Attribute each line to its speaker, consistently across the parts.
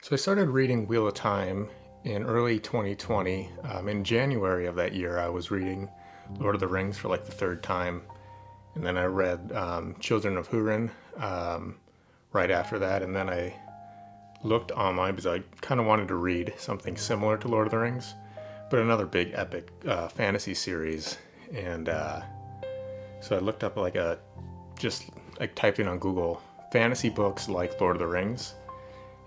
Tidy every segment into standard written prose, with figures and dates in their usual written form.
Speaker 1: So I started reading Wheel of Time in early 2020. In January of that year, I was reading Lord of the Rings for like the third time. And then I read Children of Hurin right after that. And then I looked online because I kind of wanted to read something similar to Lord of the Rings, but another big epic fantasy series. And so I looked up just typed in on Google fantasy books like Lord of the Rings.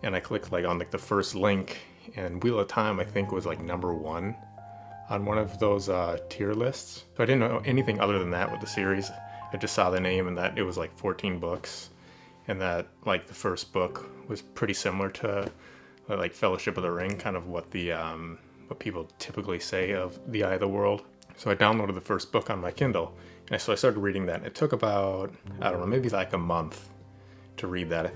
Speaker 1: And I clicked on the first link, and Wheel of Time I think was number one on one of those tier lists. So I didn't know anything other than that with the series. I just saw the name and that it was 14 books, and that the first book was pretty similar to Fellowship of the Ring, kind of what the what people typically say of the Eye of the World. So I downloaded the first book on my Kindle, and so I started reading that. It took about, I don't know, maybe a month to read that. I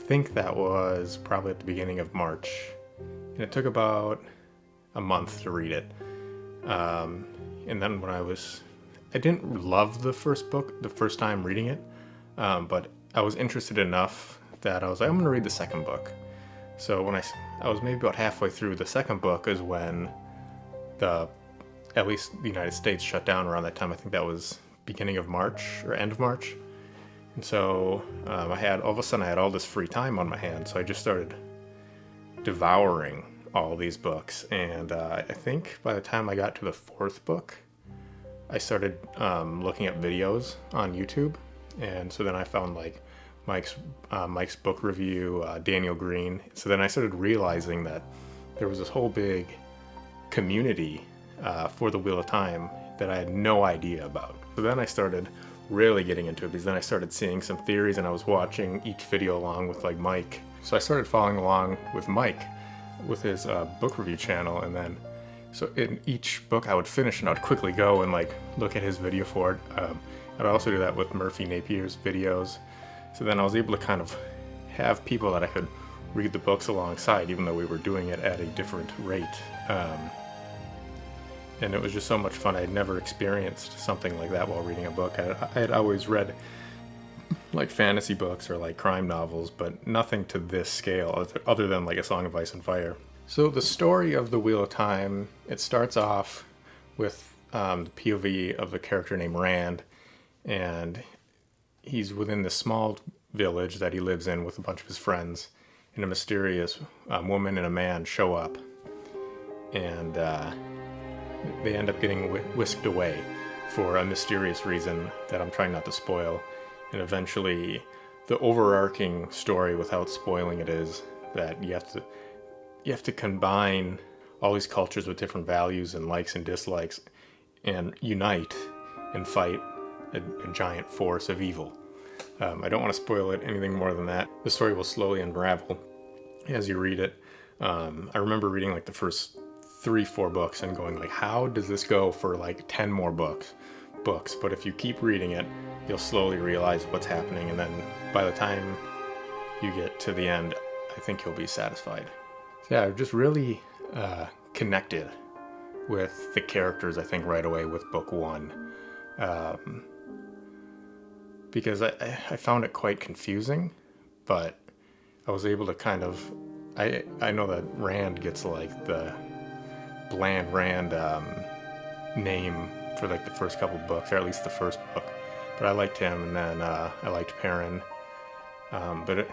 Speaker 1: think that was probably at the beginning of March, and it took about a month to read it. And then I didn't love the first book the first time reading it, but I was interested enough that I was like, I'm going to read the second book. So when I was maybe about halfway through the second book is when at least the United States shut down around that time. I think that was beginning of March or end of March. And so all of a sudden I had all this free time on my hands, so I just started devouring all these books. And I think by the time I got to the fourth book, I started looking at videos on YouTube. And so then I found Mike's book review, Daniel Green. So then I started realizing that there was this whole big community for the Wheel of Time that I had no idea about. So then I started really getting into it, because then I started seeing some theories, and I was watching each video along with Mike. So I started following along with Mike with his book review channel, and then so in each book I would finish and I would quickly go and look at his video for it. I'd also do that with Murphy Napier's videos. So then I was able to kind of have people that I could read the books alongside, even though we were doing it at a different rate. And it was just so much fun. I had never experienced something like that while reading a book. I had always read fantasy books or crime novels, but nothing to this scale other than A Song of Ice and Fire. So the story of the Wheel of Time, it starts off with the POV of a character named Rand, and he's within this small village that he lives in with a bunch of his friends, and a mysterious woman and a man show up, and they end up getting whisked away for a mysterious reason that I'm trying not to spoil. And eventually, the overarching story, without spoiling it, is that you have to combine all these cultures with different values and likes and dislikes, and unite and fight a giant force of evil. I don't want to spoil it anything more than that. The story will slowly unravel as you read it. I remember reading the first 3-4 books and going how does this go for 10 more books? But if you keep reading it, you'll slowly realize what's happening, and then by the time you get to the end, I think you'll be satisfied. So yeah, I've just really connected with the characters, I think, right away with book one, because I found it quite confusing, but I was able to kind of, I know that Rand gets the bland Rand name for the first couple books, or at least the first book, but I liked him, and then I liked Perrin, but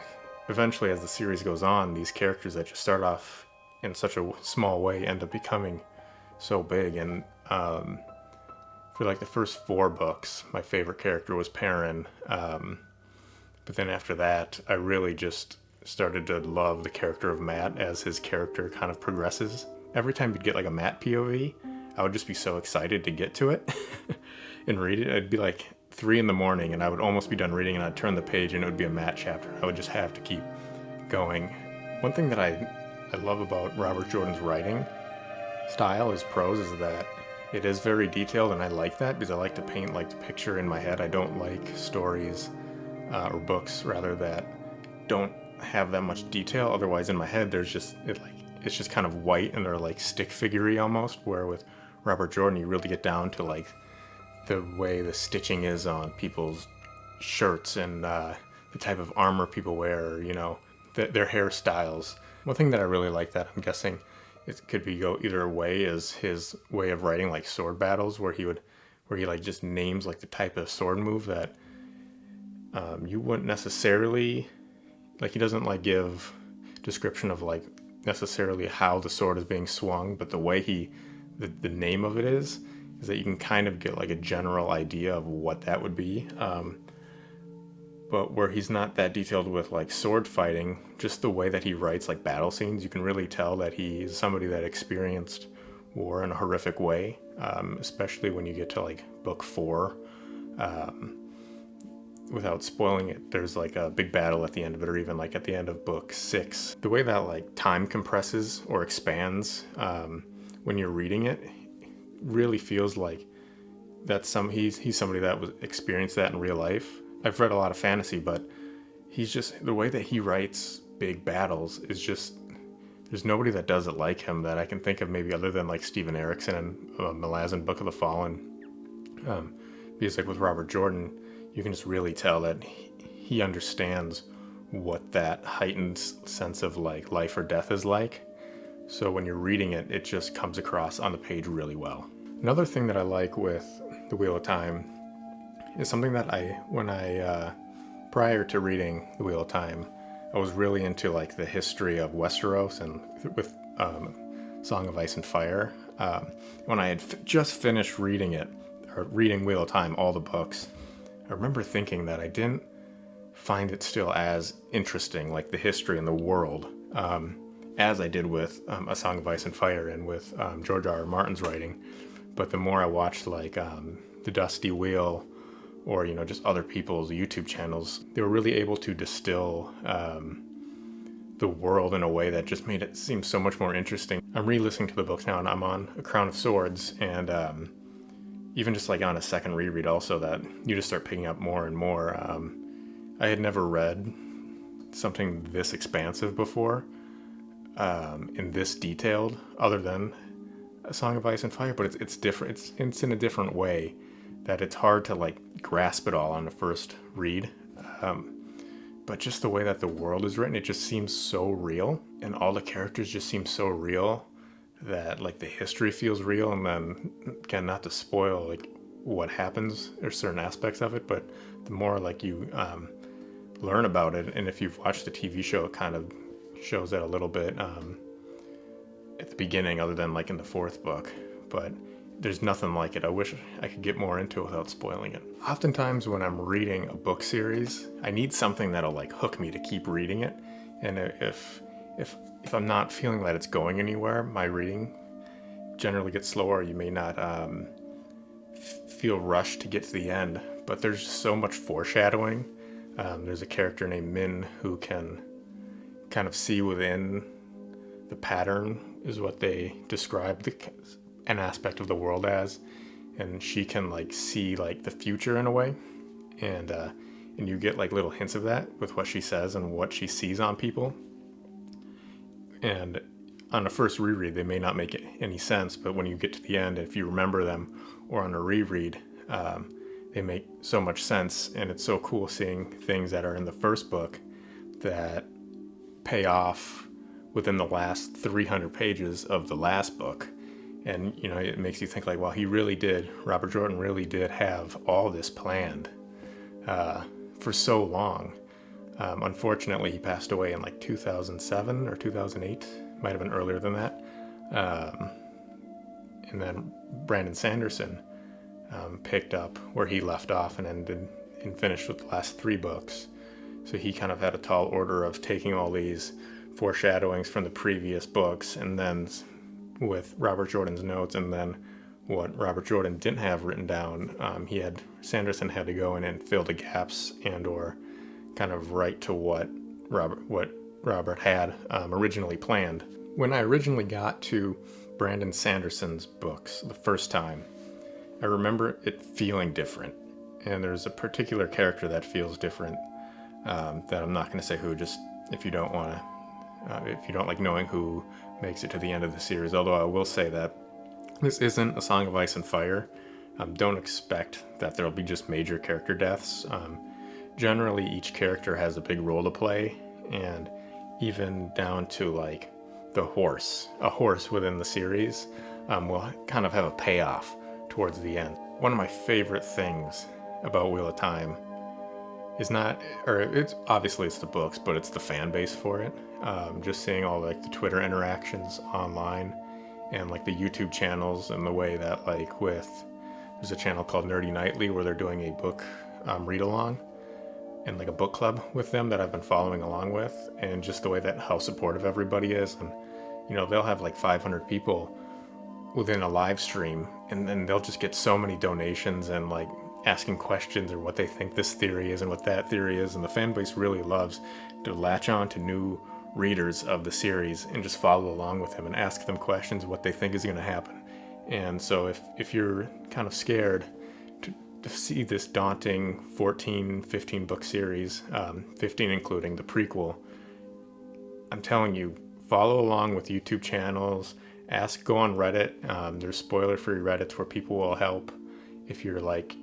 Speaker 1: eventually as the series goes on, these characters that just start off in such a small way end up becoming so big. And for the first 4 books, my favorite character was Perrin, but then after that I really just started to love the character of Matt as his character kind of progresses. Every time you'd get a Matt POV, I would just be so excited to get to it and read it. It'd be 3 in the morning, and I would almost be done reading, and I'd turn the page and it would be a Matt chapter. I would just have to keep going. One thing that I love about Robert Jordan's writing style, his prose, is that it is very detailed, and I like that because I like to paint the picture in my head. I don't like stories or books rather that don't have that much detail. Otherwise, in my head, there's just it's just kind of white and they're like stick figure-y almost, where with Robert Jordan you really get down to like the way the stitching is on people's shirts and the type of armor people wear, you know, their hairstyles. One thing that I really like that I'm guessing it could be go either way is his way of writing like sword battles, where he like just names like the type of sword move that you wouldn't necessarily like. He doesn't like give description of like necessarily how the sword is being swung, but the way the name of it is that you can kind of get like a general idea of what that would be. But where he's not that detailed with like sword fighting, just the way that he writes like battle scenes, you can really tell that he's somebody that experienced war in a horrific way, especially when you get to like book 4. Without spoiling it, there's like a big battle at the end of it, or even like at the end of book 6. The way that like time compresses or expands when you're reading it really feels like that's he's somebody that was experienced that in real life. I've read a lot of fantasy, but he's just, the way that he writes big battles is just, there's nobody that does it like him that I can think of, maybe other than like Steven Erikson and Malazan Book of the Fallen. Because like with Robert Jordan, you can just really tell that he understands what that heightened sense of like life or death is like. So when you're reading it, it just comes across on the page really well. Another thing that I like with The Wheel of Time is something that prior to reading The Wheel of Time, I was really into like the history of Westeros, and with Song of Ice and Fire. When I had just finished reading it, or reading Wheel of Time, all the books, I remember thinking that I didn't find it still as interesting, like the history and the world, as I did with A Song of Ice and Fire and with George R. R. Martin's writing. But the more I watched like The Dusty Wheel, or, you know, just other people's YouTube channels, they were really able to distill the world in a way that just made it seem so much more interesting. I'm re-listening to the books now, and I'm on A Crown of Swords, and even just like on a second reread also, that you just start picking up more and more. I had never read something this expansive before, and this detailed, other than A Song of Ice and Fire, but it's different. It's in a different way that it's hard to like grasp it all on the first read. But just the way that the world is written, it just seems so real, and all the characters just seem so real that like the history feels real. And then again, not to spoil like what happens or certain aspects of it, but the more like you learn about it, and if you've watched the TV show, it kind of shows that a little bit at the beginning, other than like in the 4th book. But there's nothing like it. I wish I could get more into it without spoiling it. Oftentimes when I'm reading a book series, I need something that'll like hook me to keep reading it. And if I'm not feeling that it's going anywhere, my reading generally gets slower. You may not feel rushed to get to the end, but there's so much foreshadowing. There's a character named Min who can kind of see within the pattern, is what they describe an aspect of the world as, and she can like see like the future in a way, and you get like little hints of that with what she says and what she sees on people. And on a first reread, they may not make any sense, but when you get to the end, if you remember them, or on a reread, they make so much sense. And it's so cool seeing things that are in the first book that pay off within the last 300 pages of the last book. And, you know, it makes you think like, well, Robert Jordan really did have all this planned for so long. Unfortunately, he passed away in like 2007 or 2008. Might have been earlier than that. And then Brandon Sanderson picked up where he left off and ended and finished with the last 3 books. So he kind of had a tall order of taking all these foreshadowings from the previous books, and then with Robert Jordan's notes, and then what Robert Jordan didn't have written down, Sanderson had to go in and fill the gaps and or kind of write to what Robert had originally planned. When I originally got to Brandon Sanderson's books the first time, I remember it feeling different, and there's a particular character that feels different that I'm not going to say who, just if you don't want to if you don't like knowing who makes it to the end of the series. Although I will say that this isn't a Song of Ice and Fire. Don't expect that there'll be just major character deaths. Generally, each character has a big role to play, and even down to like a horse within the series will kind of have a payoff towards the end. One of my favorite things about Wheel of Time is not, or it's obviously it's the books, but it's the fan base for it. Just seeing all like the Twitter interactions online and like the YouTube channels, and the way that like there's a channel called Nerdy Nightly where they're doing a book read along and like a book club with them that I've been following along with, and just the way that how supportive everybody is. And they'll have like 500 people within a live stream, and then they'll just get so many donations and like asking questions or what they think this theory is and what that theory is. And the fan base really loves to latch on to new readers of the series and just follow along with them and ask them questions what they think is going to happen. And so if you're kind of scared to see this daunting 14, 15 book series, 15 including the prequel, I'm telling you, follow along with YouTube channels, go on Reddit. There's spoiler-free Reddits where people will help if you're like,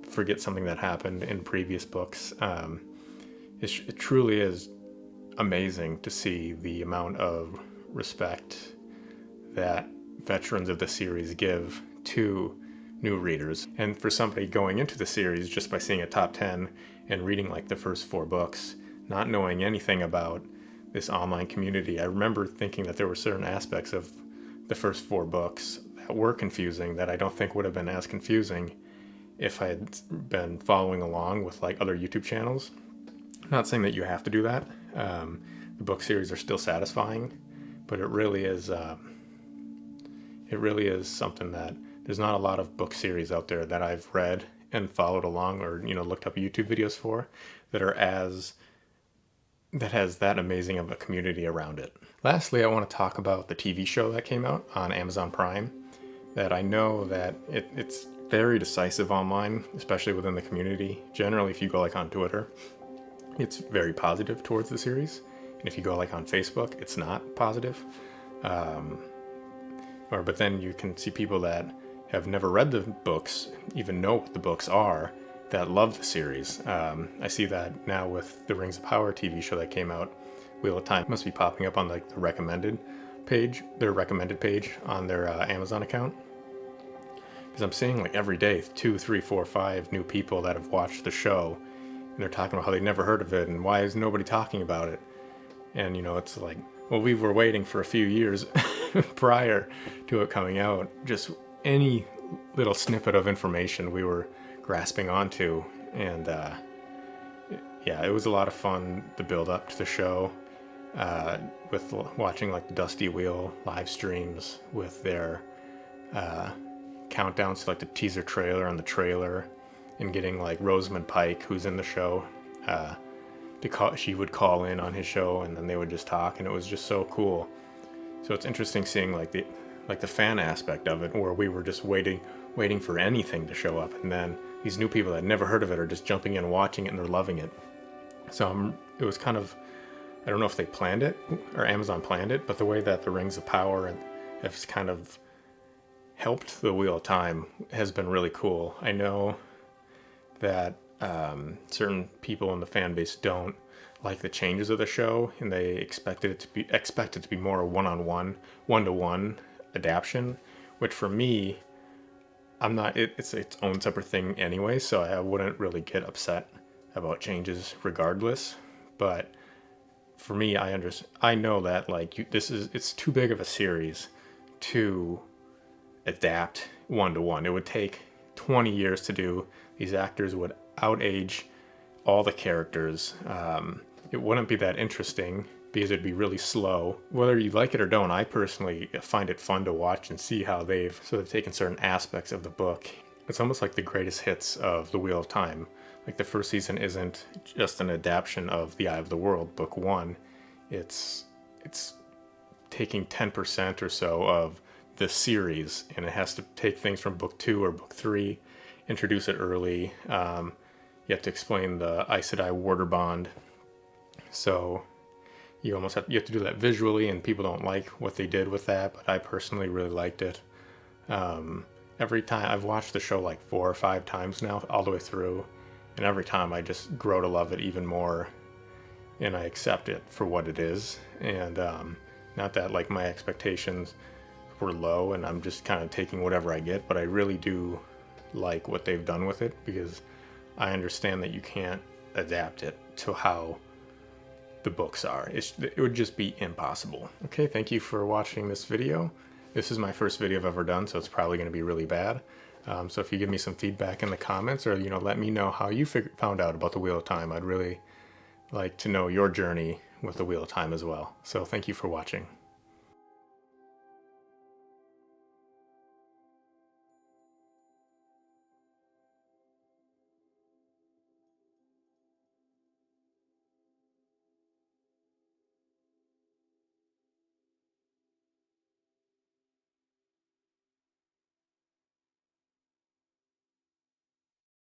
Speaker 1: forget something that happened in previous books. It truly is amazing to see the amount of respect that veterans of the series give to new readers. And for somebody going into the series just by seeing a top 10 and reading like the first 4 books, not knowing anything about this online community, I remember thinking that there were certain aspects of the first 4 books that were confusing that I don't think would have been as confusing if I had been following along with like other YouTube channels. I'm not saying that you have to do that. The book series are still satisfying, but it really is something that there's not a lot of book series out there that I've read and followed along or looked up YouTube videos for that has that amazing of a community around it. Lastly, I want to talk about the TV show that came out on Amazon Prime, that I know that it's very decisive online, especially within the community. Generally, if you go like on Twitter, it's very positive towards the series. And if you go like on Facebook, it's not positive. But then you can see people that have never read the books, even know what the books are, that love the series. I see that now with the Rings of Power TV show that came out. Wheel of Time must be popping up on like the recommended page on their Amazon account. Because I'm seeing like every day 2, 3, 4, 5 new people that have watched the show, and they're talking about how they never heard of it and why is nobody talking about it. And it's like, well, we were waiting for a few years prior to it coming out. Just any little snippet of information we were grasping onto, and it was a lot of fun, the build up to the show, with watching like the Dusty Wheel live streams with their countdowns to like the teaser trailer and the trailer, and getting like Rosamund Pike, who's in the show, she would call in on his show, and then they would just talk, and it was just so cool. So it's interesting seeing like the fan aspect of it, where we were just waiting for anything to show up, and then these new people that never heard of it are just jumping in and watching it, and they're loving it. So it was kind of, I don't know if they planned it or Amazon planned it, but the way that the Rings of Power has kind of helped the Wheel of Time has been really cool. I know that certain people in the fan base don't like the changes of the show, and they expect it to be more a one-to-one adaptation, which for me, I'm not. It's its own separate thing anyway, so I wouldn't really get upset about changes regardless. But for me, I know that like it's too big of a series to adapt one-to-one. It would take 20 years to do. These actors would outage all the characters. It wouldn't be that interesting because it'd be really slow. Whether you like it or don't, I personally find it fun to watch and see how they've sort of taken certain aspects of the book. It's almost like the greatest hits of The Wheel of Time. Like the first season isn't just an adaptation of The Eye of the World, book 1. It's taking 10% or so of the series, and it has to take things from book 2 or book 3, introduce it early. You have to explain the Aes Sedai water bond. So you have to do that visually, and people don't like what they did with that, but I personally really liked it. Every time I've watched the show like 4 or 5 times now, all the way through, and every time I just grow to love it even more, and I accept it for what it is. And not that like my expectations were low and I'm just kind of taking whatever I get, but I really do like what they've done with it, because I understand that you can't adapt it to how the books are. It would just be impossible. Okay, thank you for watching this video. This is my first video I've ever done, so it's probably going to be really bad. So if you give me some feedback in the comments, or let me know how you found out about the Wheel of Time. I'd really like to know your journey with the Wheel of Time as well. So thank you for watching.